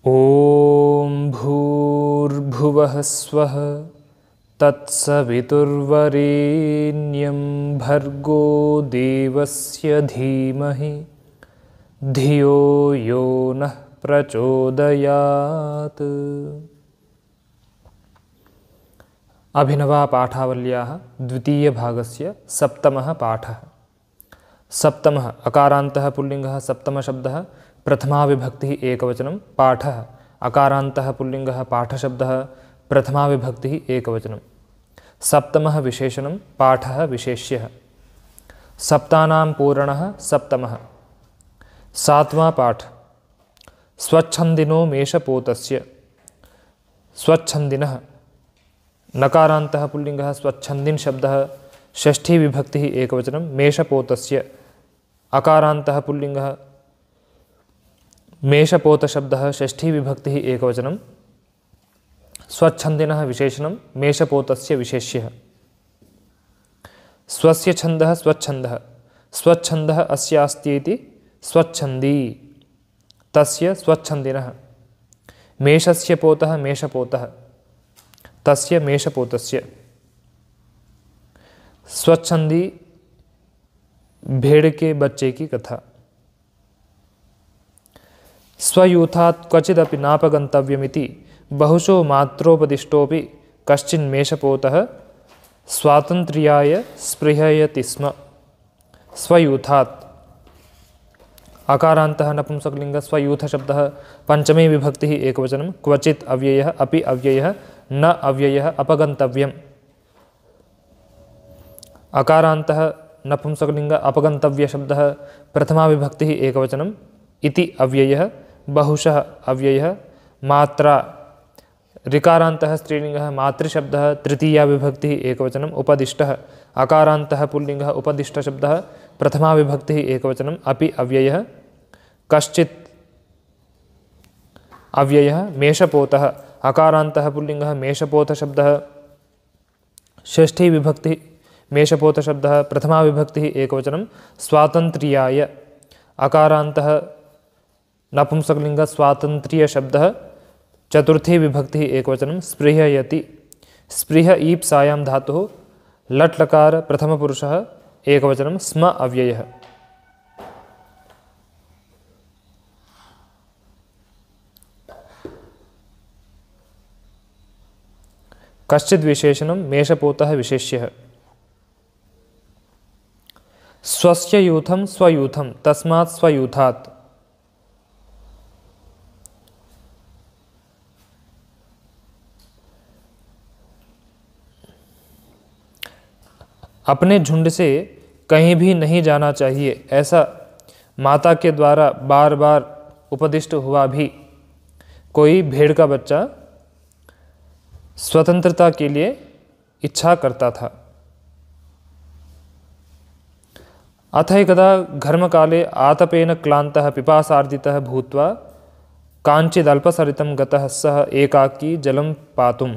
ॐ भूर्भुवः स्वः तत्सवितुर्वरेण्यं भर्गो देवस्य धीमहि धियो यो नः प्रचोदयात्। अभिनवा पाठावल्याः द्वितीयभागस्य सप्तमः पाठः। सप्तमः अकारान्तः पुल्लिङ्गः सप्तमशब्दः प्रथमा विभक्तिः एकवचनं। पाठः अकारान्तः पुल्लिङ्गः पाठशब्दः प्रथमा विभक्तिः एकवचनं। सप्तमः विशेषणं पाठः विशेष्यः। सप्तानां पूरणः सप्तमः। सातवां पाठ स्वच्छन्दिनो मेषपोतस्य। स्वच्छन्दिनः नकारान्तः पुल्लिङ्गः स्वच्छन्दिन् शब्दः षष्ठी विभक्तिः एकवचनं। मेषपोतस्य अकारान्तः पुल्लिङ्गः मेषपोतशब्दः षष्ठी विभक्तिः एकवचनं। स्वच्छन्दिनः विशेषणं मेषपोतस्य विशेष्यः। स्वस्य छन्दः स्वच्छन्दः। स्वच्छन्दः अस्यास्तीति स्वच्छन्दी तस्य स्वच्छन्दिनः। मेषस्य पोतः मेषपोतः तस्य मेषपोतस्य। स्वच्छन्दी भेड़ के बच्चे की कथा। स्वयूथात् क्वचिदपि नापगन्तव्यमिति बहुशो मात्रोपदिष्टोपि कश्चिन्मेषपोतः स्वातन्त्र्याय स्पृहयति स्म। स्वयूथात् अकारान्तः नपुंसकलिङ्गः स्वयूथशब्दः पंचमी विभक्तिः एकवचनं। क्वचित् अव्ययः अपि अव्ययः न अव्ययः अपगन्तव्यम्। अकारान्तः नपुंसकलिङ्गः अपगन्तव्यशब्दः प्रथमा विभक्तिः एकवचनं। इति अव्ययः बहुशः अव्ययः। मात्रा ऋकारान्तः स्त्रीलिङ्गः मातृशब्दः तृतीया विभक्तिः एकवचनम्। उपदिष्टः अकारान्तः पुल्लिङ्गः उपदिष्टशब्दः प्रथमा विभक्तिः एकवचनम्। अपि अव्ययः कश्चित् अव्ययः। मेषपोतः अकारान्तः पुल्लिङ्गः मेषपोतशब्दः षष्ठी विभक्तिः मेषपोतशब्दः प्रथमा विभक्तिः एकवचनं। स्वातन्त्र्याय अकारान्तः नपुंसकलिङ्गः स्वातन्त्र्यशब्दः चतुर्थी विभक्तिः एकवचनं। स्पृहयति स्पृह ईप्सायां धातुः लट् लकार प्रथमपुरुषः एकवचनं। स्म अव्ययः। कश्चिद् विशेषणं मेषपोतः विशेष्यः। स्वस्य यूथं स्वयूथं तस्मात् स्वयूथात्। अपने झुंड से कहीं भी नहीं जाना चाहिए, ऐसा माता के द्वारा बार बार उपदिष्ट हुआ भी कोई भेड़ का बच्चा स्वतंत्रता के लिए इच्छा करता था। अथैकदा घर्मकाले आतपेन क्लान्तः पिपासार्दितः भूत्वा काञ्चिदल्पसरितं गतः सः एकाकी जलं पातुम्।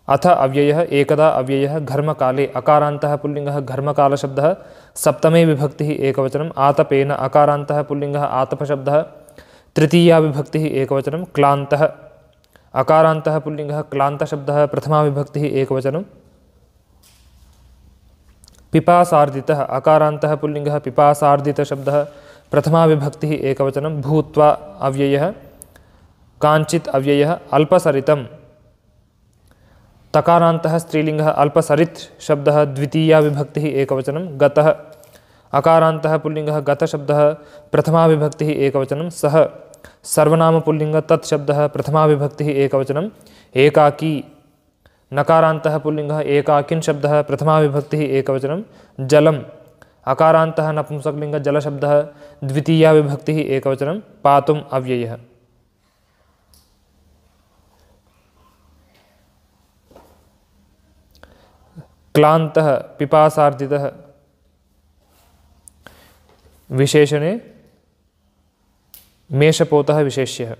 अथ अव्ययः एकदा अव्ययः घर्मकाले अकारान्तः पुल्लिङ्गः घर्मकालशब्दः सप्तमे विभक्तिः एकवचनम्। आतपेन अकारान्तः पुल्लिङ्गः आतपशब्दः तृतीया विभक्तिः एकवचनं। क्लान्तः अकारान्तः पुल्लिङ्गः क्लान्तशब्दः प्रथमा विभक्तिः एकवचनं। पिपासार्दितः अकारान्तः पुल्लिङ्गः पिपासार्दितशब्दः प्रथमा विभक्तिः एकवचनं। भूत्वा अव्ययः काञ्चित् अव्ययः अल्पसरितं तकारान्तः स्त्रीलिङ्गः अल्पसरित् शब्दः द्वितीया विभक्तिः एकवचनं। गतः अकारान्तः पुल्लिङ्गः गतशब्दः प्रथमा विभक्तिः एकवचनं। सः सर्वनामपुल्लिङ्गः तत् शब्दः प्रथमा विभक्तिः एकवचनं। एकाकी नकारान्तः पुल्लिङ्गः एकाकिन् शब्दः प्रथमा विभक्तिः एकवचनं। जलम् अकारान्तः नपुंसकलिङ्गः जलशब्दः द्वितीया विभक्तिः एकवचनं। पातुम् अव्ययः। क्लान्तः पिपासार्दितः विशेषणे मेषपोतः विशेष्यः।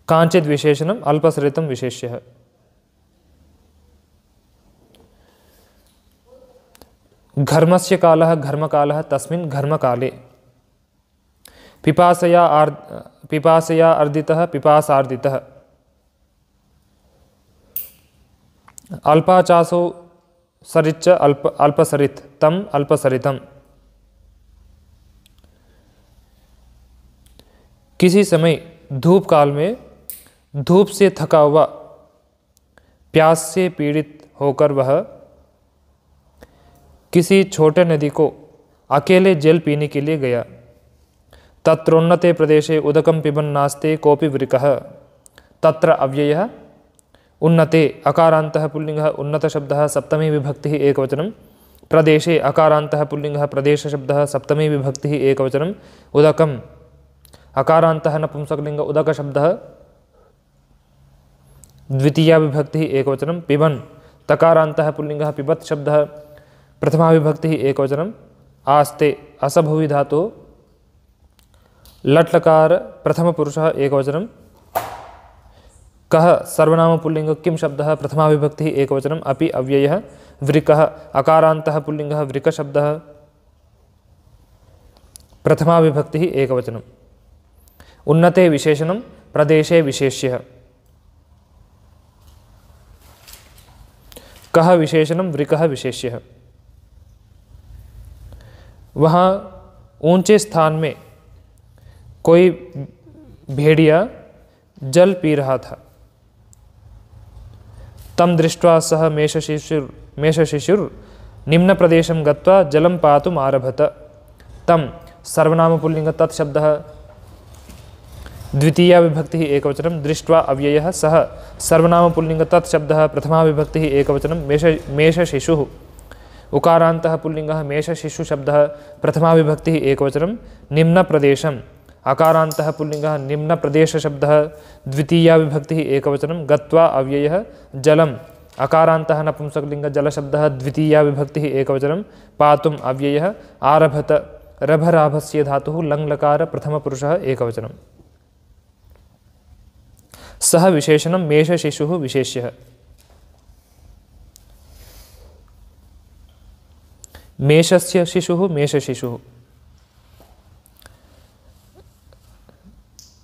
काञ्चिद् विशेषणम् अल्पसरितं विशेष्यः। घर्मस्य कालः घर्मकालः तस्मिन् घर्मकाले। पिपासया अर्दितः पिपासार्दितः। अल्पाचासो सरिच्च अल्पसरित तम अल्पसरितम। किसी समय धूप काल में धूप से थका हुआ, प्यास से पीड़ित होकर वह किसी छोटे नदी को अकेले जल पीने के लिए गया। तत्रोन्नते प्रदेशे उदकं पिबन् नास्ते कोऽपि वृकः। तत्र अव्ययः उन्नते अकारान्तः पुल्लिङ्गः उन्नतशब्दः सप्तमी विभक्तिः एकवचनं। प्रदेशे अकारान्तः पुल्लिङ्गः प्रदेशशब्दः सप्तमी विभक्तिः एकवचनं। उदकम् अकारान्तः नपुंसकलिङ्ग उदकशब्दः द्वितीया विभक्तिः एकवचनं। पिबन् तकारान्तः पुल्लिङ्गः पिबत् शब्दः प्रथमा विभक्तिः एकवचनं। आस्ते असभुवि धातुः लट्लकार प्रथमपुरुषः एकवचनं। कः सर्वनाम पुल्लिङ्ग किं शब्दः प्रथमा विभक्तिः एकवचनम्। अपि अव्ययः। वृकः अकारान्तः पुल्लिङ्गः वृकशब्दः प्रथमा विभक्तिः एकवचनम्। उन्नते विशेषणं प्रदेशे विशेष्यः। कः विशेषणं वृकः विशेष्यः। वहाँ ऊंचे स्थान में कोई भेड़िया जल पी रहा था। तम दृष्ट्वा सह मेषशिशुर् निम्न प्रदेशं गत्वा जलं पातुम् आरभत। तम सर्वनाम पुल्लिङ्ग तत् शब्दः द्वितीया विभक्तिः एकवचनं। दृष्ट्वा अव्ययः। सः सर्वनाम पुल्लिङ्ग तत् शब्दः प्रथमा विभक्तिः एकवचनं। मेषशिशुः उकारान्तः पुल्लिङ्गः मेषशिशु शब्दः प्रथमा विभक्तिः एकवचनं। निम्न प्रदेशम् अकारान्तः पुल्लिङ्गः निम्न प्रदेश शब्दः द्वितीया विभक्तिः एकवचनं। गत्वा अव्ययः। जलम् अकारान्तः नपुंसकलिङ्ग जलशब्दः द्वितीया विभक्तिः एकवचनं। पातुम् अव्ययः। आरभत रभराभस्य धातुः लङ्लकार प्रथमपुरुषः एकवचनं। सः विशेषणं मेषशिशुः विशेष्यः। मेषस्य शिशुः मेषशिशुः।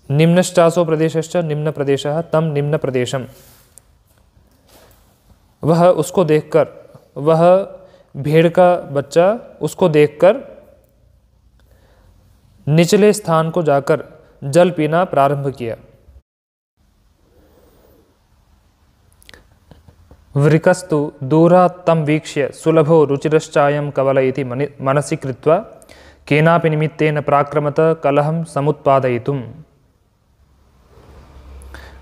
निम्नश्चासो प्रदेशश्च निम्न प्रदेशः तम निम्न प्रदेशम। वह उसको देखकर, वह भेड़ का बच्चा उसको देखकर निचले स्थान को जाकर जल पीना प्रारंभ किया। वृकस्तु दूरात् तं वीक्ष्य सुलभो रुचिरश्चायं कवल इति मनसि कृत्वा केनापि निमित्तेन प्राक्रमत कलहं समुत्पादयितुम्।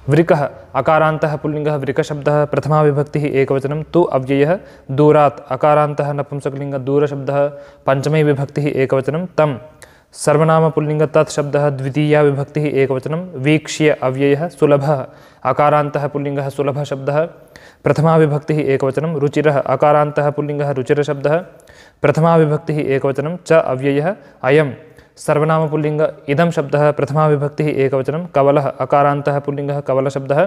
वृकः अकारान्तः पुल्लिङ्गः वृकशब्दः प्रथमा विभक्तिः एकवचनं। तु अव्ययः। दूरात् अकारान्तः नपुंसकलिङ्ग दूरशब्दः पंचमी विभक्तिः एकवचनं। तं सर्वनाम पुल्लिङ्ग तत् शब्दः द्वितीया विभक्तिः एकवचनं। वीक्ष्य अव्ययः। सुलभः अकारान्तः पुल्लिङ्गः सुलभ शब्दः प्रथमा विभक्तिः एकवचनं। रुचिरः अकारान्तः पुल्लिङ्गः रुचिरशब्दः प्रथमा विभक्तिः एकवचनं। च अव्ययः। अयं सर्वनाम पुल्लिङ्ग इदं शब्दः प्रथमा विभक्तिः एकवचनं। कवलः अकारान्तः पुल्लिङ्गः कवलशब्दः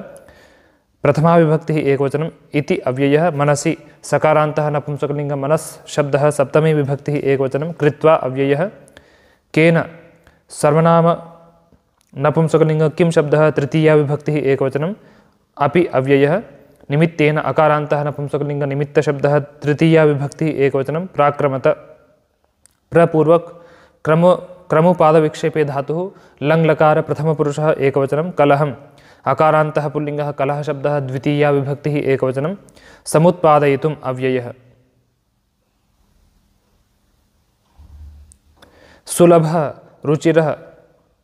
प्रथमा विभक्तिः एकवचनम्। इति अव्ययः। मनसि सकारान्तः नपुंसकलिङ्ग मनस् शब्दः सप्तमी विभक्तिः एकवचनं। कृत्वा अव्ययः। केन सर्वनाम नपुंसकलिङ्ग किं शब्दः तृतीया विभक्तिः एकवचनम्। अपि अव्ययः। निमित्तेन अकारान्तः नपुंसकलिङ्ग निमित्तशब्दः तृतीया विभक्तिः एकवचनं। प्राक्रमत प्रपूर्वक क्रमुपादविक्षेपे धातुः लङ्लकार प्रथमपुरुषः एकवचनं। कलहम् अकारान्तः पुल्लिङ्गः कलह शब्दः द्वितीया विभक्तिः एकवचनं। समुत्पादयितुम् अव्ययः। सुलभः रुचिरः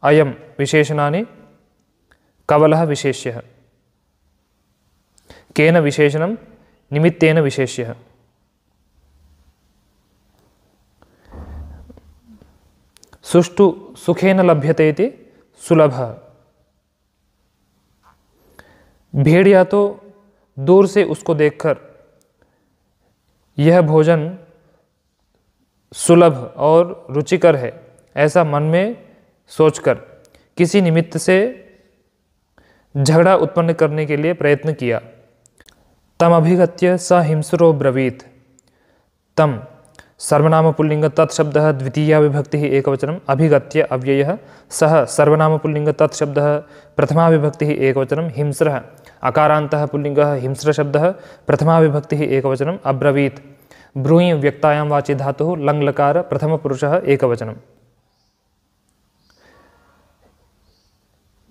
अयं विशेषणानि। कवलः विशेष्यः। केन विशेषणं निमित्तेन विशेष्यः। सुष्ठु सुखेन लभ्यते इति सुलभः। भेड़िया तो दूर से उसको देखकर यह भोजन सुलभ और रुचिकर है ऐसा मन में सोचकर किसी निमित्त से झगड़ा उत्पन्न करने के लिए प्रयत्न किया। तम अभिगत्य स हिंसुरो ब्रवीत। तम सर्वनाम पुल्लिंग तत्शब्दः द्वितीया विभक्तिः एकवचनम् अभिगत्य अव्ययः सः सर्वनाम पुल्लिंग तत्शब्दः प्रथमा विभक्तिः एकवचनं हिंस्रः अकारान्तः पुल्लिंगः हिंस्रशब्दः प्रथमा विभक्तिः एकवचनम् अब्रवीत् ब्रूयि व्यक्तायां वाचि धातुः लङ्लकार प्रथमपुरुषः एकवचनम्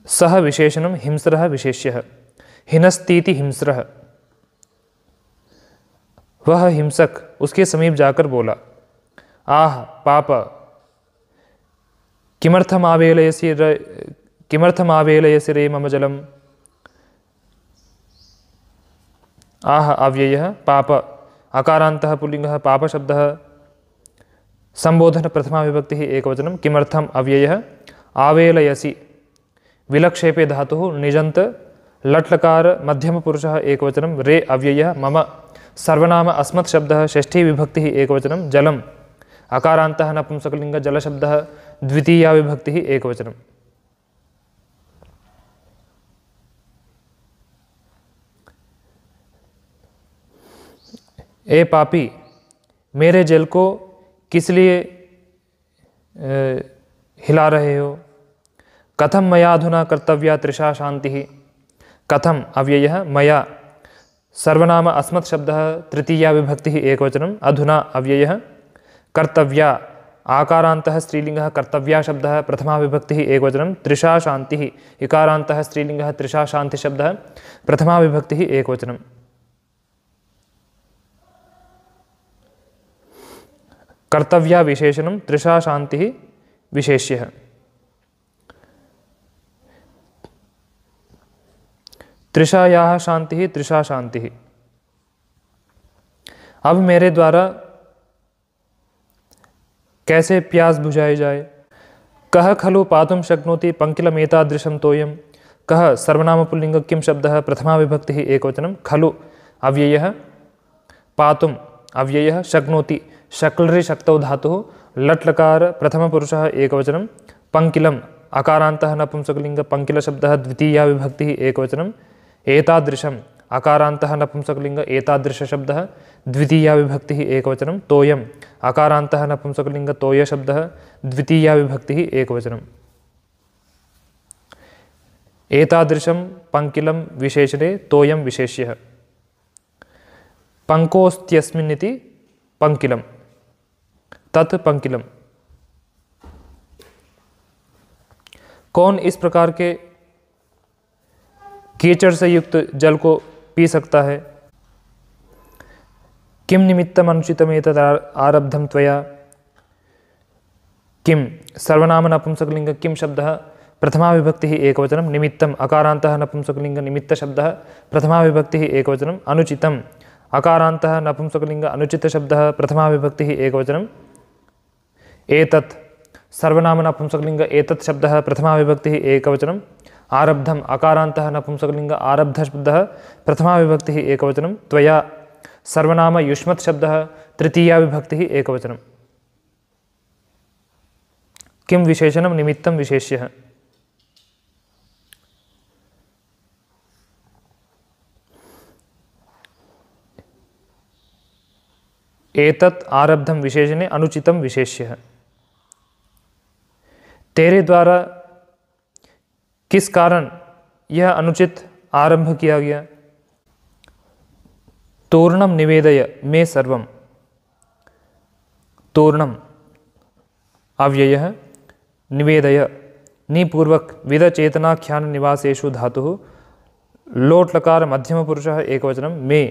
सः विशेषणं हिंस्रः विशेष्यः हिनस्तीति हिंस्रः वह हिंसक उसके समीप जाकर बोला आह पाप किमर्थमावेलयसि रे मम जलम। आह अव्ययः पाप अकारान्तः पुल्लिङ्गः पापशब्दः संबोधन प्रथमा विभक्तिः एकवचनं किमर्थम् अव्ययः आवेलयसि विलक्षेपे धातुः निजन्त लट्लकार मध्यमपुरुषः एकवचनं रे अव्ययः मम सर्वनाम अस्मत् शब्दः षष्ठी विभक्तिः एकवचनं जलम् अकारान्तः नपुंसकलिङ्ग जलशब्दः द्वितीया विभक्तिः एकवचनम् ए पापी मेरे जल को किस लिए हिला रहे हो। कथम मया अधुना कर्तव्या तृषा शांतिः कथम अव्ययः मया सर्वनाम अस्मत् शब्दः तृतीया विभक्तिः एकवचनम् अधुना अव्ययः कर्तव्या आकारान्तः स्त्रीलिङ्गः कर्तव्या शब्दः प्रथमा विभक्तिः एकवचनं तृषा शान्तिः इकारान्तः स्त्रीलिङ्गः तृषा शान्तिशब्दः प्रथमा विभक्तिः एकवचनम् कर्तव्या विशेषणं तृषा शान्तिः विशेष्यः तृषायाः शांति तृषा शांति। अब मेरे द्वारा कैसे प्यास बुझाई जाए। कह खलु पातुं शक्नोति पंकिलमेतादृशं तोयं कह सर्वनाम पुल्लिंग किं शब्दः प्रथमा विभक्तिः एकवचनं खलु अव्ययः पातुम् अव्ययः शक्नोति शक्लरि शक्तौ धातुः लट्लकार प्रथमपुरुषः एकवचनं पंकिलम् अकारान्तः नपुंसकलिङ्ग पंकिलशब्दः द्वितीया विभक्तिः एकवचनं एतादृशम् अकारान्तः नपुंसकलिङ्ग एतादृशशब्दः द्वितीया विभक्तिः एकवचनं तोयम् अकारान्तः नपुंसकलिङ्ग तोयशब्दः द्वितीया विभक्तिः एकवचनम् एतादृशं पंकिलं विशेषणे तोयं विशेष्यः पंकोस्त्यस्मिन्निति पंकिलं तत् पंकिलं। कौन इस प्रकार के कीचड़ से युक्त जल को पी सकता है। किम निमित्तम अनुचितम एतद् आरब्धम त्वया किम सर्वनाम नपुंसकलिंग किम शब्दः प्रथमा विभक्तिः एकवचनं निमित्तम अकारान्तः नपुंसकलिंग निमित्त शब्दः प्रथमा विभक्तिः एकवचनं अनुचितम अकारान्तः नपुंसकलिंग अनुचित शब्दः प्रथमा विभक्तिः एकवचनं एतत् सर्वनाम नपुंसकलिंग एतत् शब्दः प्रथमा विभक्तिः एकवचनं आरब्धम अकारान्तः नपुंसकलिंग आरब्ध शब्दः प्रथमा विभक्तिः एकवचनं त्वया सर्वनाम युष्मत् शब्दः तृतीया विभक्तिः एकवचनं किं विशेषणं निमित्तं विशेष्यः एतत् आरब्धम विशेषणे अनुचितं विशेष्यः। तेरे द्वारा किस कारण यह अनुचित आरंभ किया गया। तोरणम निवेदय मे सर्वम तोरणम अव्ययः निवेदय निपूर्वक विद चेतनाख्यान निवासेषु धातुः लोट लकार मध्यम पुरुषः एकवचनं मे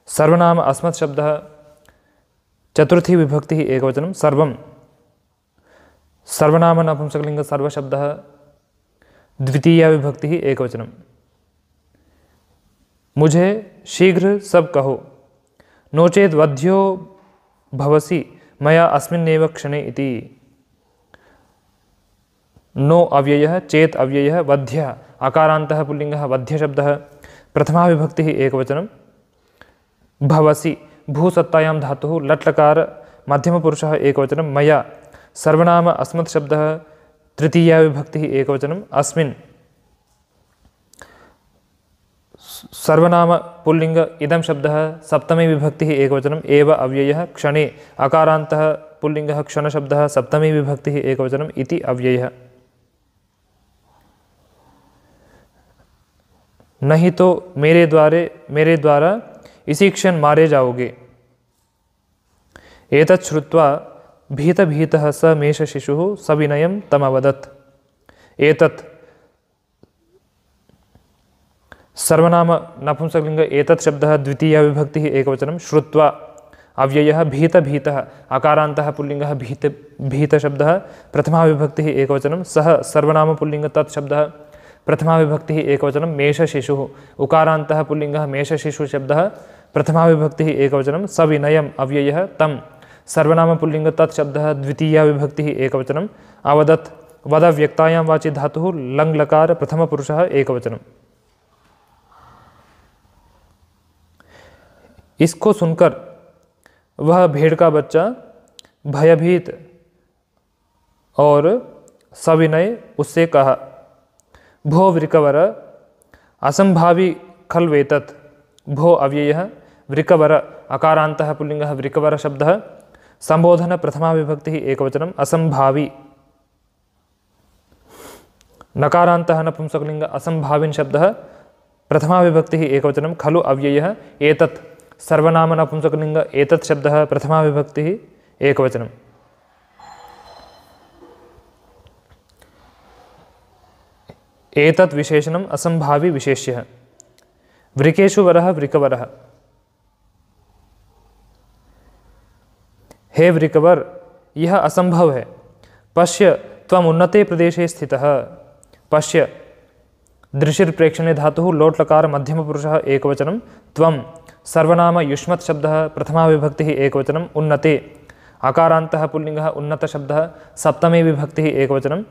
सर्वनाम अस्मत् शब्दः चतुर्थी विभक्तिः एकवचनं सर्वं सर्वनाम नपुंसकलिंग सर्वशब्दः द्वितीया विभक्तिः एकवचनं मुझे शीघ्र सब कहो नो चेत् वध्यो भवसि मया अस्मिन्नेव क्षणे इति। नो अव्ययः चेत् अव्ययः वध्यः अकारान्तः पुल्लिङ्गः वध्यशब्दः प्रथमा विभक्तिः एकवचनं भवसि भूसत्तायां धातुः लट्लकार मध्यमपुरुषः एकवचनं मया सर्वनाम अस्मत् शब्दः तृतीया विभक्तिः एकवचनम् अस्मिन् सर्वनाम पुल्लिंग इदं शब्दः सप्तमी विभक्तिः एकवचनम् एव अव्ययः क्षणे अकारान्तः पुल्लिंगः क्षणशब्दः सप्तमी विभक्तिः एकवचनम् इति अव्ययः। नहीं तो मेरे द्वारा इसी क्षण मारे जाओगे। एतत् श्रुत्वा भीतः स मेषशिशुः सविनयं तमवदत्। एतत् सर्वनाम नपुंसकलिंग एतत् शब्दः द्वितीया विभक्तिः एकवचनं श्रुत्वा अव्ययः भीतः अकारान्तः पुल्लिंगः भीत शब्दः प्रथमा विभक्तिः एकवचनं सः सर्वनाम पुल्लिंग तत् शब्दः प्रथमा विभक्तिः एकवचनं मेषशिशुः उकारान्तः पुल्लिंगः मेषशिशु शब्दः प्रथमा विभक्तिः एकवचनं सविनयम् अव्ययः तं सर्वनाम पुल्लिंग तत् शब्दः द्वितीया विभक्तिः एकवचनम् अवदत्। वद व्यक्तायां वाचि धातुः लङ् लकार प्रथमपुरुषः एकवचनम्। इसको सुनकर वह भेड़ का बच्चा भयभीत और सविनय उससे कहा, भो वृकवर असंभावी खल्वेतत्। भो अव्ययः वृकवर अकारान्तः पुल्लिंगः वृकवर शब्दः संबोधन प्रथमा विभक्तिः एकवचनम् असंभावी नकारान्तः नपुंसकलिंग असंभाविन् शब्दः प्रथमा विभक्तिः एकवचनं खलु अव्ययः एतत् सर्वनाम नपुंसकलिंग एतत् शब्दः प्रथमा विभक्तिः एकवचनम्। एतत् विशेषणम् असंभावी विशेष्यः। वृकेषु वरः वृकवरः। हे वृकवर यह असंभव है। पश्य त्वम् उन्नते प्रदेशे स्थितः। पश्य दृशिर्प्रेक्षणे धातुः लोट् लकार मध्यमपुरुषः एकवचनं त्वं सर्वनाम युष्मत् शब्दः प्रथमा विभक्तिः एकवचनम् उन्नते अकारान्तः पुल्लिंगः उन्नत शब्दः सप्तमी विभक्तिः एकवचनं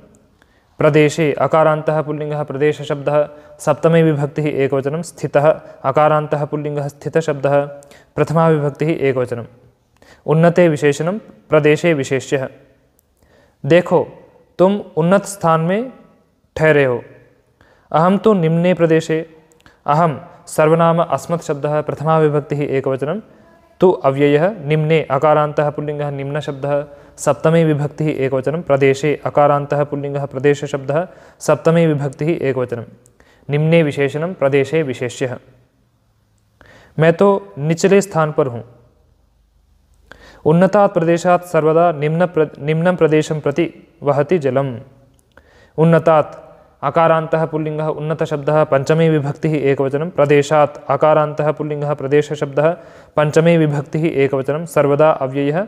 प्रदेशे अकारान्तः पुल्लिंगः प्रदेश शब्दः सप्तमी विभक्तिः एकवचनं स्थितः अकारान्तः पुल्लिंगः स्थित शब्दः प्रथमा विभक्तिः एकवचनम् उन्नते विशेषणं प्रदेशे विशेष्यः। देखो तुम उन्नत स्थान में ठहरे हो। अहम तो निम्ने प्रदेशे। अहम सर्वनाम अस्मत् शब्दः प्रथमा विभक्तिः एकवचनं तु अव्ययः निम्ने अकारान्तः पुल्लिंगः निम्न शब्दः सप्तमी विभक्तिः एकवचनं प्रदेशे अकारान्तः पुल्लिंगः प्रदेश शब्दः सप्तमी विभक्तिः एकवचनं निम्ने विशेषणं प्रदेशे विशेष्यः। मैं तो निचले स्थान पर हूँ। उन्नतात् प्रदेशात् सर्वदा निम्नं प्रदेशं प्रति वहति जलम्। उन्नतात् अकारान्तः पुल्लिंगः उन्नत शब्दः पंचमी विभक्तिः एकवचनं प्रदेशात् अकारान्तः पुल्लिंगः प्रदेश शब्दः पंचमी विभक्तिः एकवचनं सर्वदा अव्ययः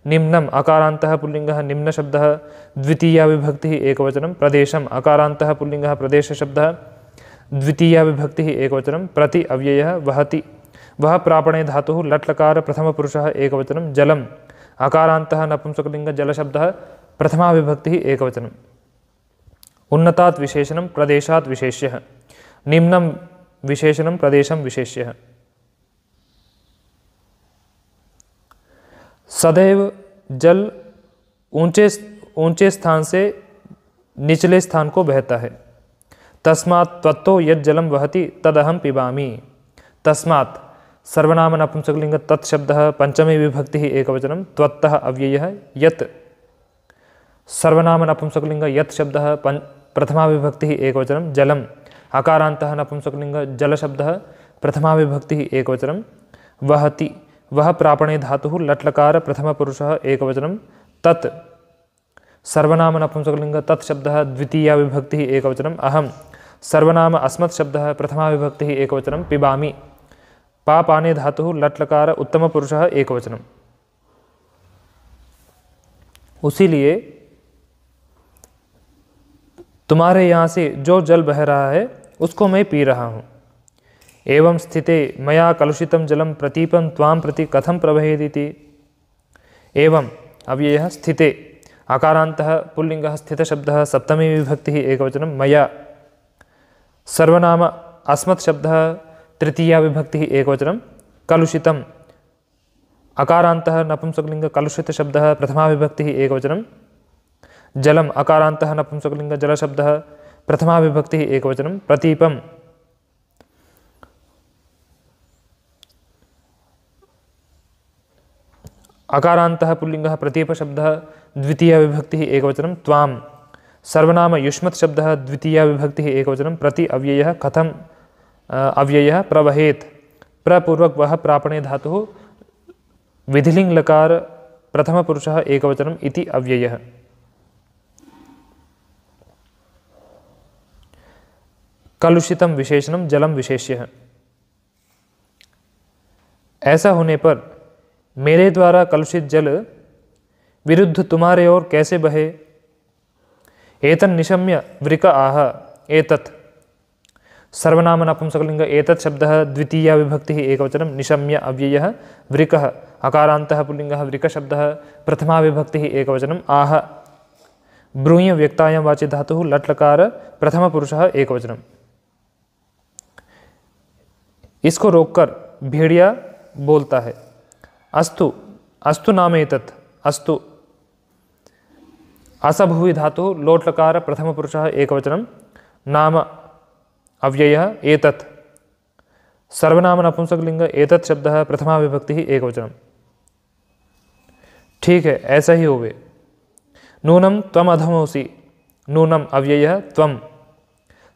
निम्नम् अकारान्तः पुल्लिंगः निम्न शब्दः द्वितीया विभक्तिः एकवचनं प्रदेशम् अकारान्तः पुल्लिंगः प्रदेश शब्दः द्वितीया विभक्तिः एकवचनं प्रति अव्ययः वहति। वह प्रापणे धातुः लट् लकार प्रथमपुरुषः एकवचनं जलम् अकारान्तः नपुंसकलिंग जल शब्दः प्रथमा विभक्तिः एकवचनम् उन्नतात् विशेषणं प्रदेशात् विशेष्यः निम्नं विशेषणं प्रदेशं विशेष्यः। सदैव जल ऊंचे स्थान से निचले स्थान को बहता है। तस्मात् त्वत्तो यत् जलं वहति तदहं पिबामि। तस्मात् सर्वनाम नपुंसकलिंग तत् शब्दः पंचमी विभक्तिः एकवचनं त्वत्तः अव्ययः यत् सर्वनाम नपुंसकलिंग यत् शब्दः प्रथमा विभक्तिः एकवचनं जलम् अकारान्तः नपुंसकलिंग जल शब्दः प्रथमा विभक्तिः एकवचनं वहति। वह प्रापणे धातुः लट् लकार प्रथमपुरुषः एकवचनं तत् सर्वनाम नपुंसकलिंग तत् शब्दः द्वितीया विभक्तिः एकवचनम् अहं सर्वनाम अस्मत् शब्दः प्रथमा विभक्तिः एकवचनं पिबामि। पापाने धातुः लट् लकार उत्तमपुरुषः एकवचनम्। उसीलिए तुम्हारे यहाँ से जो जल बह रहा है उसको मैं पी रहा हूँ। एवं स्थिते मया कलुषितं जलं प्रतीपं त्वां प्रति कथं प्रवहेदिति। एवं अव्ययः स्थिते अकारान्तः पुल्लिंगः स्थित शब्दः सप्तमी विभक्तिः एकवचनं मया सर्वनाम अस्मत् शब्दः तृतीया विभक्तिः एकवचनं कलुषितम् अकारान्तः नपुंसकलिंग कलुषित शब्दः प्रथमा विभक्तिः एकवचनं जलम् अकारान्तः नपुंसकलिंग जल शब्दः प्रथमा विभक्तिः एकवचनं प्रतीपम् अकारान्तः पुल्लिङ्गः प्रतीपशब्दः द्वितीया विभक्तिः एकवचनं त्वां सर्वनाम युष्मत् शब्दः द्वितीया विभक्तिः एकवचनं प्रति अव्ययः कथम अव्ययः प्रवहेत् प्रपूर्वक वह प्रापणे धातुः विधिलिङ् लकार प्रथमपुरुषः एकवचनम् इति अव्ययः। कलुषितम विशेषणम जलम विशेष्यः। ऐसा होने पर मेरे द्वारा कलुषित जल विरुद्ध तुम्हारे ओर कैसे बहे। एतन् निशम्य वृक आह एतत् सर्वनाम नपुंसकलिंग एतत् शब्दः द्वितीया विभक्तिः एकवचनं निशम्य अव्ययः वृकः अकारान्तः पुल्लिङ्गः वृक शब्दः प्रथमा विभक्तिः एकवचनम् आह ब्रूय व्यक्तायां वाचि धातुः लट् लकार प्रथम पुरुषः एकवचनम्। इसको रोककर भेड़िया बोलता है अस्तु अस्तु नाम एतत् अस्तु असभुवि धातु लोट् लकार प्रथम पुरुषः एकवचनं नाम अव्ययः एतत् सर्वनाम नपुंसकलिंग एतत् शब्दः प्रथमा विभक्तिः एकवचनं। ठीक है, ऐसा ही होवे। नूनं त्वम् अधमोऽसि नूनम अव्ययः त्वम्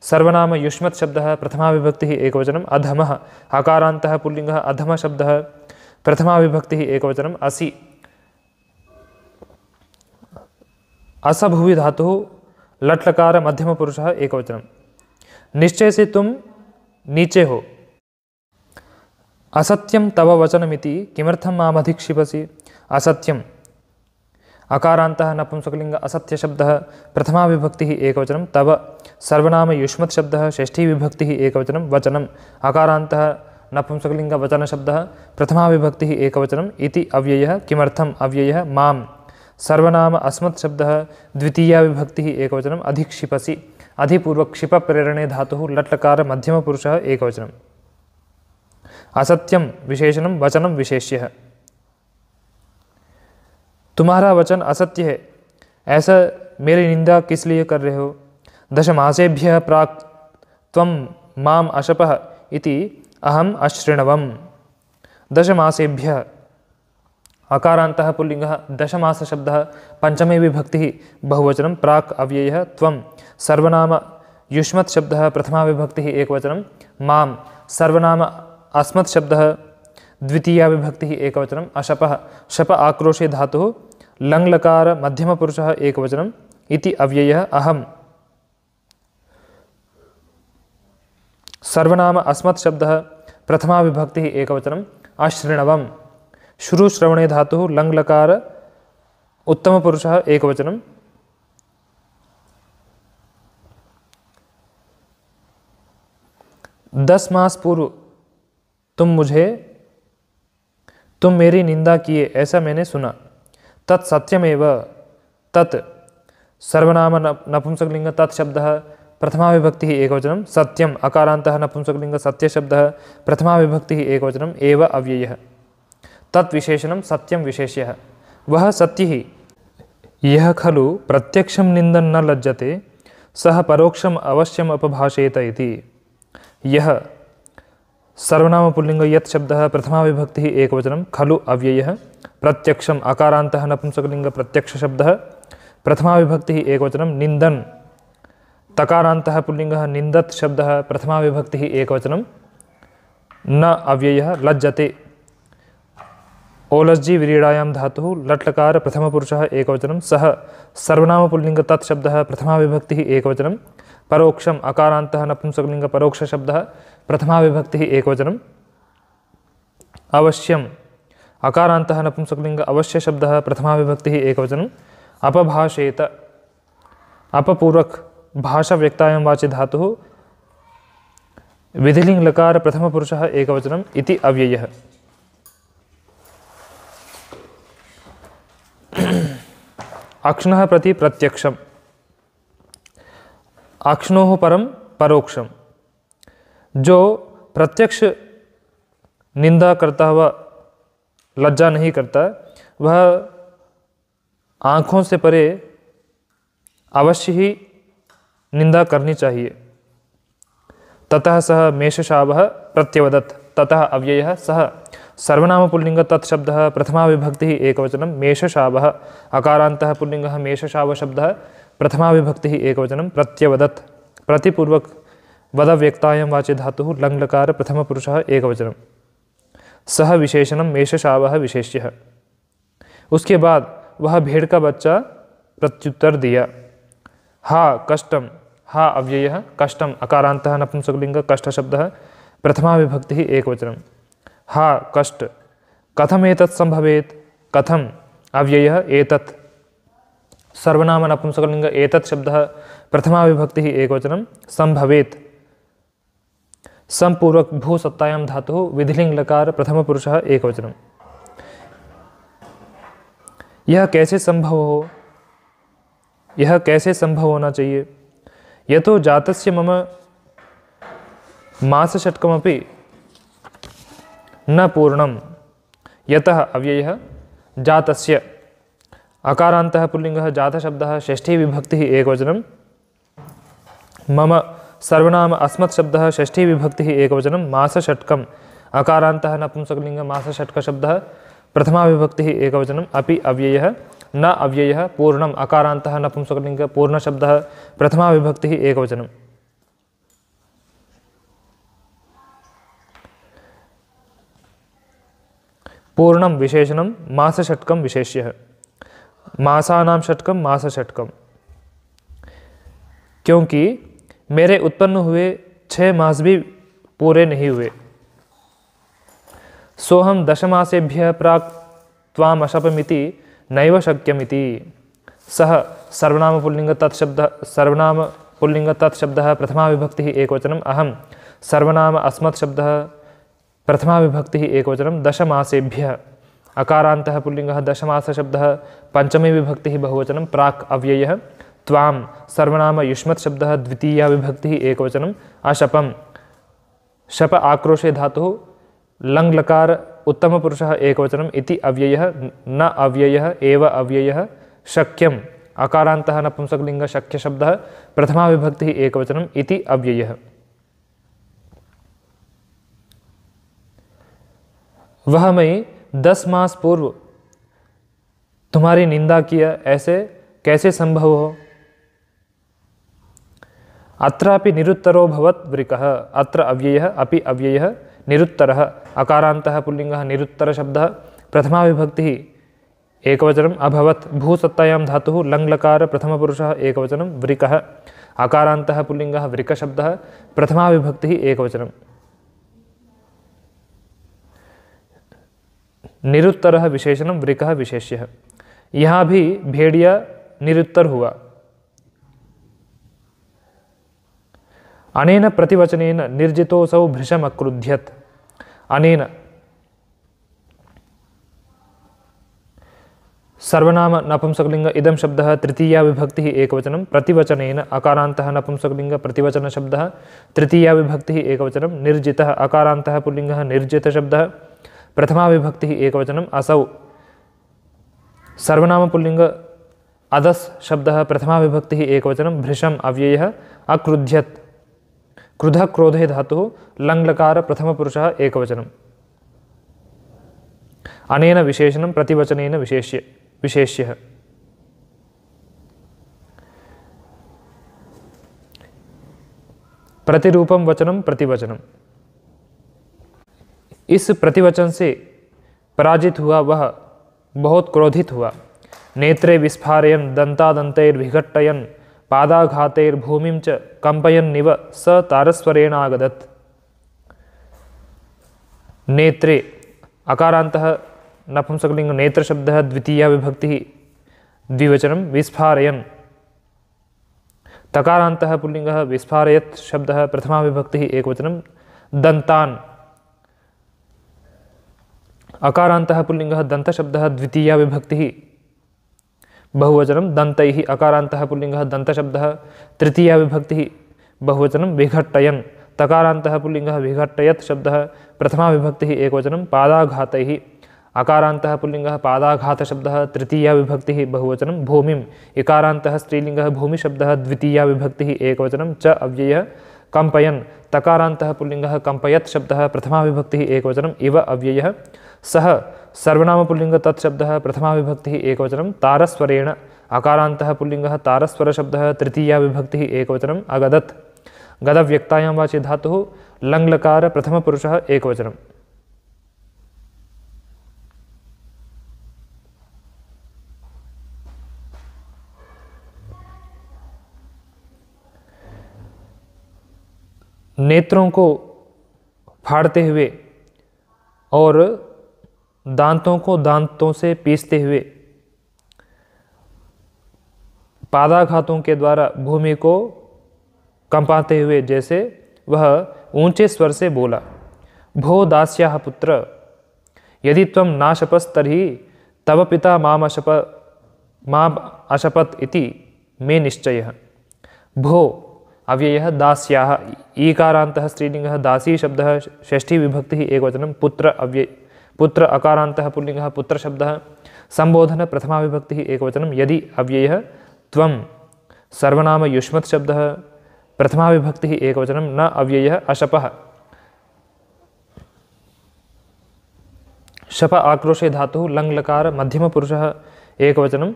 सर्वनाम युष्मत् शब्दः प्रथमा विभक्तिः एकवचनम् अधमः अकारान्तः पुल्लिङ्गः अधम शब्दः प्रथमा विभक्तिः एकवचनम् असि असभुवि धातुः लट् लकार मध्यम पुरुषः एकवचनम्। निश्चय से तुम नीचे हो। असत्यं तव वचनमिति किमर्थं माम् अधिक्षिपसि। असत्यं अकारान्तः नपुंसकलिंग असत्य शब्दः प्रथमा विभक्तिः एकवचनं तव सर्वनाम युष्मत् शब्दः षष्ठी विभक्तिः एकवचनं वचनम् अकारान्तः नपुंसकलिंग वचन शब्दः प्रथमा विभक्तिः एकवचनम् इति अव्ययः किमर्थम् अव्ययः माम् सर्वनाम अस्मत् शब्दः द्वितीया विभक्तिः एकवचनम् अधिक्षिपसि अधिपूर्वक क्षिप प्रेरणे धातुः लट् लकार मध्यम पुरुषः एकवचनम्। असत्यं विशेषणं वचनं विशेष्यः। तुम्हारा वचन असत्य है, ऐसा मेरी निंदा किस लिए कर रहे हो। दशमासेभ्यः प्राक् त्वं माम् अशपः इति अहम् अशृणवम्। दशमासेभ्यः अकारान्तः पुल्लिङ्गः दशमास शब्दः पंचमे विभक्तिः बहुवचनं प्राक् अव्ययः त्वं सर्वनाम युष्मत् शब्दः प्रथमा विभक्तिः एकवचनं माम् सर्वनाम अस्मत् शब्दः द्वितीया विभक्तिः एकवचनम् अशपः शप आक्रोशे धातुः लङ् लकार मध्यम पुरुषः एकवचनम् इति अव्ययः अहम् सर्वनाम अस्मत् शब्दः प्रथमा विभक्तिः एकवचनम् अशृणवम् शुरु श्रवणे धातुः लङ् लकार उत्तम पुरुषः एकवचनम्। 10 मास पूर्व तुम मेरी निंदा किए ऐसा मैंने सुना। तत् सत्यमेव तत् सर्वनाम नपुंसकलिंग तत् शब्दः प्रथमा विभक्तिः एकवचनं सत्यम् अकारान्तः नपुंसकलिंग सत्य शब्दः प्रथमा विभक्तिः एकवचनम् एव अव्ययः। तत् विशेषणं सत्यं विशेष्यः। वह सत्य ही यह खलु प्रत्यक्षं निंदन् न लज्जते सह परोक्षम् अवश्यम् अपभाषेत इति। यह सर्वनाम पुल्लिंग यत् शब्दः प्रथमा विभक्तिः एकवचनं खलु अव्ययः प्रत्यक्षम् अकारान्तः नपुंसकलिंग प्रत्यक्ष शब्दः प्रथमा विभक्तिः एकवचनं निंदन् तकारान्तः पुल्लिंगः निंदत् शब्दः प्रथमा विभक्तिः एकवचनं न अव्ययः लज्जते ओलज्जी विरीडायां धातुः लट् लकार प्रथम पुरुषः एकवचनं सह सर्वनाम पुल्लिंग तत् शब्दः प्रथमा विभक्तिः एकवचनं परोक्षम् अकारान्तः नपुंसकलिंग परोक्ष शब्दः प्रथमा विभक्तिः एकवचनम् अवश्यम् अकारान्तः नपुंसकलिंग अवश्य शब्दः प्रथमा विभक्तिः एकवचनम् अपभाषेत अपपूर्वक भाषा व्यक्तायां वाचि धातुः विधिलिङ् लकार प्रथम पुरुषः एकवचनम् इति अव्ययः। अक्ष्णः प्रति प्रत्यक्षम् अक्ष्णोः परम परोक्षम। जो प्रत्यक्ष निंदा करता हुआ लज्जा नहीं करता वह आँखों से परे अवश्य ही निंदा करनी चाहिए। ततः सह मेषशावः प्रत्यवदत् ततः अव्ययः सह सर्वनाम पुल्लिंग तत्शब्दः प्रथमा विभक्तिः एकवचनं मेषशावः अकारान्तः पुल्लिंगः मेषशाव शब्दः प्रथमा विभक्तिः एकवचनं प्रत्यवदत् प्रतिपूर्वक वदव्यक्तायां वाचे धातुः लङ्लकार प्रथमपुरुषः एकवचनं सह विशेषणं मेषशावः विशेष्यः। उसके बाद वह भेड़ का बच्चा प्रत्युत्तर दिया। हा कष्टम हा अव्ययः कष्टम अकारान्तः नपुंसकलिंग कष्ट शब्दः प्रथमा विभक्तिः एकवचनं हा कष्ट कथम एतत् संभवेत् कथम अव्ययः एतत् सर्वनाम नपुंसकलिंग एतत् शब्दः प्रथमा विभक्तिः एकवचनं संभवेत् संपूर्वक भूसत्तायां धातुः विधिलिंग लकार प्रथम पुरुषः एकवचनं। यह कैसे संभव होना चाहिए? यतो जातस्य मम मासषट्कमपि न पूर्णं यतः अव्ययः जातस्य अकारान्तः पुल्लिंगः जातशब्दः षष्ठी विभक्तिः एकवचनं मम सर्वनाम अस्मत् शब्दः षष्ठी विभक्तिः एकवचनं मासषट्कम् अकारान्तः नपुंसकलिंग मासषट्क शब्दः प्रथमा विभक्तिः एकवचनम् अपि अव्ययः न अव्ययः पूर्णम् अकारान्तः नपुंसकलिंग पूर्ण शब्दः प्रथमा विभक्तिः एकवचनम्। पूर्णं विशेषणं मासषट्कं विशेष्यः मासानां षट्कं मासषट्कं क्योंकि मेरे उत्पन्न हुए 6 मास भी पूरे नहीं हुए। सोहम दशमासेभ्यः प्राक् त्वाम् अशपमिति नैव शक्यमिति। सः सर्वनाम पुल्लिंग तत्शब्दः प्रथमा विभक्तिः एकवचनम् अहं सर्वनाम अस्मत् शब्दः प्रथमा विभक्तिः एकवचनं दशमासेभ्यः अकारान्तः पुल्लिंगः दशमास शब्दः पंचमी विभक्तिः बहुवचनं प्राक् अव्ययः त्वां सर्वनाम युष्मत् शब्दः द्वितीया विभक्तिः एकवचनम् अशपं शप आक्रोशे धातुः लङ् लकार उत्तमपुरुषः एकवचनम् इति अव्ययः न अव्ययः एव अव्ययः शक्यम् अकारान्तः नपुंसकलिंग शक्य शब्दः प्रथमा विभक्तिः एकवचनम् इति अव्ययः। वह मैं 10 मास पूर्व तुम्हारी निंदा किया, ऐसे कैसे संभव हो? अत्रापि निरुत्तरो भवत् वृकः अत्र अव्ययः अपि अव्ययः निरुत्तरः अकारान्तः पुल्लिंगः निरुत्तर शब्दः प्रथमा विभक्तिः एकवचनम् अभवत् भूसत्तायां धातुः लङ् लकार प्रथमपुरुषः एकवचनं वृकः अकारान्तः पुल्लिंगः वृक शब्दः प्रथमा विभक्तिः एकवचनं। निरुत्तरः विशेषणं वृकः विशेष्यः। यहाँ भी भेड़िया निरुत्तर हुआ। अनेन प्रतिवचनेन निर्जितोऽसौ भृशम् अक्रुध्यत्। अनेन सर्वनाम नपुंसकलिंग इदं शब्दः तृतीया विभक्तिः एकवचनं प्रतिवचनेन अकारान्तः नपुंसकलिंग प्रतिवचन शब्दः तृतीया विभक्तिः एकवचनं निर्जितः अकारान्तः पुल्लिंगः निर्जित शब्दः प्रथमा विभक्तिः एकवचनम् असौ सर्वनाम पुल्लिंग अदस् शब्दः प्रथमा विभक्तिः एकवचनं भृशम् अव्ययः अक्रुध्यत् क्रुधः क्रोधे धातुः लङ् लकार प्रथमपुरुषः एकवचनम्। अनेन विशेषणं प्रतिवचनेन विशेष्यः। प्रतिरूपम वचनम प्रतिवचनम। इस प्रतिवचन से पराजित हुआ वह बहुत क्रोधित हुआ। नेत्रे विस्फारयन् दन्तादन्तैर्विघट्टयन् पादाघातैर्भूमिं च कंपयन्निव स तारस्वरेण आगदत्। नेत्रे अकारान्तः नपुंसकलिंग नेत्र शब्दः द्वितीया विभक्तिः द्विवचनं विस्फारयन् तकारान्तः पुल्लिंगः विस्फारयत् शब्दः प्रथमा विभक्तिः एकवचनं दन्तान् अकारान्तः पुल्लिंगः दन्त शब्दः द्वितीया विभक्तिः बहुवचनं दन्तैः अकारान्तः पुल्लिंगः दन्त शब्दः तृतीया विभक्तिः बहुवचनं विघट्टयन् तकारान्तः पुल्लिंगः विघट्टयत् शब्दः प्रथमा विभक्तिः एकवचनं पादाघातैः अकारान्तः पुल्लिंगः पादाघात शब्दः तृतीया विभक्तिः बहुवचनं भूमिम् इकारान्तः स्त्रीलिंगः भूमि शब्दः द्वितीया विभक्तिः एकवचनं च अव्ययः कंपयन् तकारान्तः पुल्लिङ्गः कंपयत् शब्दः प्रथमा विभक्तिः एकवचनम् इव अव्ययः सः सर्वनामपुल्लिङ्गः तत् शब्दः प्रथमा विभक्तिः एकवचनं तारस्वरेण अकारान्तः पुल्लिङ्गः तारस्वरशब्दः तृतीया विभक्तिः एकवचनम् अगदत् गदव्यक्तायां वाचि धातुः लङ्लकार प्रथमपुरुषः एकवचनम्। नेत्रों को फाड़ते हुए और दांतों को दांतों से पीसते हुए पादाघातों के द्वारा भूमि को कंपाते हुए जैसे वह ऊंचे स्वर से बोला, भो दास्याः पुत्र यदि त्वं नाशपस्तर्हि तव पिता माम अशपत् इति मे निश्चयः। भो अव्ययः दास्याः ईकारान्तः स्त्रीलिङ्गः दासी शब्दः षष्ठी विभक्तिः एकवचनं पुत्र अकारान्तः पुल्लिङ्गः पुत्र शब्दः संबोधन प्रथमा विभक्तिः एकवचनं यदि अव्ययः त्वं सर्वनाम युष्मत् शब्दः प्रथमा विभक्तिः एकवचनं न अव्ययः अशपः शप आक्रोशे धातुः लङ्लकार मध्यमपुरुषः एकवचनं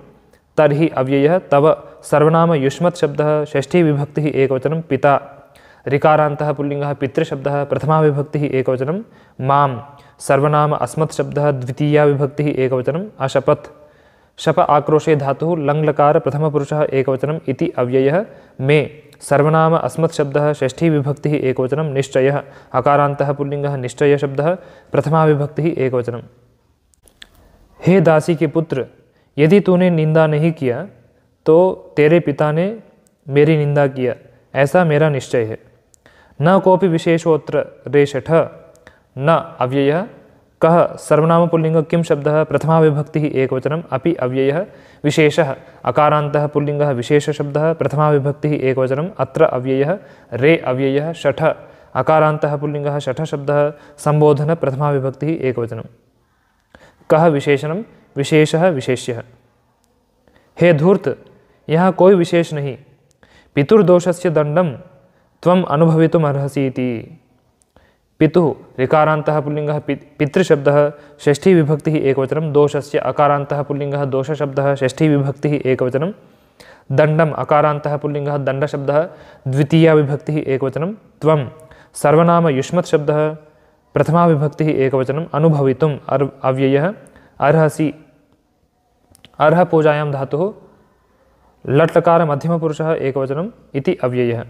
तर्हि अव्ययः तव सर्वनाम युष्मत् शब्दः षष्ठी विभक्तिः एकवचनं पिता ऋकारान्तः पुल्लिङ्गः पितृशब्दः प्रथमा विभक्तिः एकवचनं मां सर्वनाम अस्मत् शब्दः द्वितीया विभक्तिः एकवचनं अशपत् शप आक्रोशे धातुः लङ्लकार प्रथमपुरुषः एकवचनम् इति अव्ययः मे सर्वनाम अस्मत् शब्दः षष्ठी विभक्तिः एकवचनं निश्चयः अकारान्तः पुल्लिङ्गः निश्चय शब्दः प्रथमा विभक्तिः एकवचनं। हे दासी के पुत्र, यदि तूने निंदा नहीं किया तो तेरे पिता ने मेरी निंदा किया, ऐसा मेरा निश्चय है। न कोपि विशेषोत्र रेषठ न अव्ययः कः सर्वनाम पुल्लिंग किं शब्दः प्रथमा विभक्तिः एकवचनम् अपि अव्ययः विशेषः अकारान्तः पुल्लिंगः विशेष शब्दः प्रथमा विभक्तिः एकवचनम् अत्र अव्ययः रे अव्ययः षठ अकारान्तः पुल्लिंगः षठ शब्दः संबोधन प्रथमा विभक्तिः एकवचनं। कः विशेषणं विशेषः विशेष्यः। हे धूर्त, यहाँ कोई विशेष नहीं। पितुर्दोषस्य दंडम त्वम् अनुभवितुम् अर्हसि इति। पितुः ऋकारान्तः पुल्लिङ्गः पितृशब्दः षष्ठी विभक्तिः एकवचनं दोषस्य अकारान्तः पुल्लिङ्गः दोषशब्दः षष्ठी विभक्तिः एकवचनं दण्डम् अकारान्तः पुल्लिङ्गः दण्डशब्दः द्वितीया विभक्तिः एकवचनं त्वं सर्वनाम युष्मत् शब्दः प्रथमा विभक्तिः एकवचनम् अनुभवितुम् अव्ययः अर्हसि अर्ह पूजायां धातुः लट्लकार मध्यमपुरुषः एकवचनम् इति अव्ययः।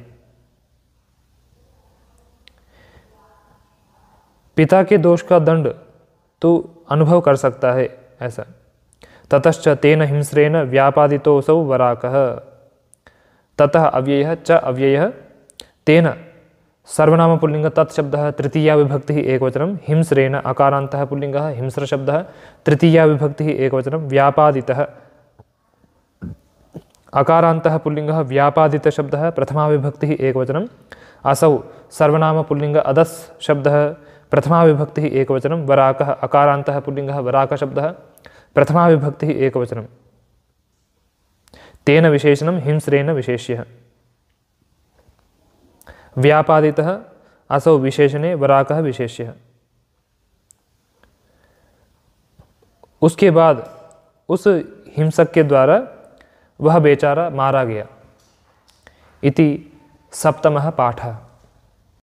पिता के दोष का दंड तू अनुभव कर सकता है ऐसा। ततश्च तेन हिंस्रेण व्यापादितोऽसौ वराकः। ततः अव्ययः च अव्ययः तेन सर्वनाम पुल्लिंग तत्शब्दः तृतीया विभक्तिः एकवचनं हिंस्रेण अकारान्तः पुल्लिंगः हिंस्र शब्दः तृतीया विभक्तिः एकवचनं व्यापादितः अकारान्तः पुल्लिंगः व्यापादित शब्दः प्रथमा विभक्तिः एकवचनम् असौ सर्वनाम पुल्लिंग अदस् शब्दः प्रथमा विभक्तिः एकवचनं वराकः अकारान्तः पुल्लिंगः वराक शब्दः प्रथमा विभक्तिः एकवचनं तेन विशेषणं हिंस्रेण विशेष्यः। व्यापादितः असौ विशेषणे वराकः विशेष्यः। उसके बाद उस हिंसक के द्वारा वह बेचारा मारा गया। इति सप्तमः पाठः।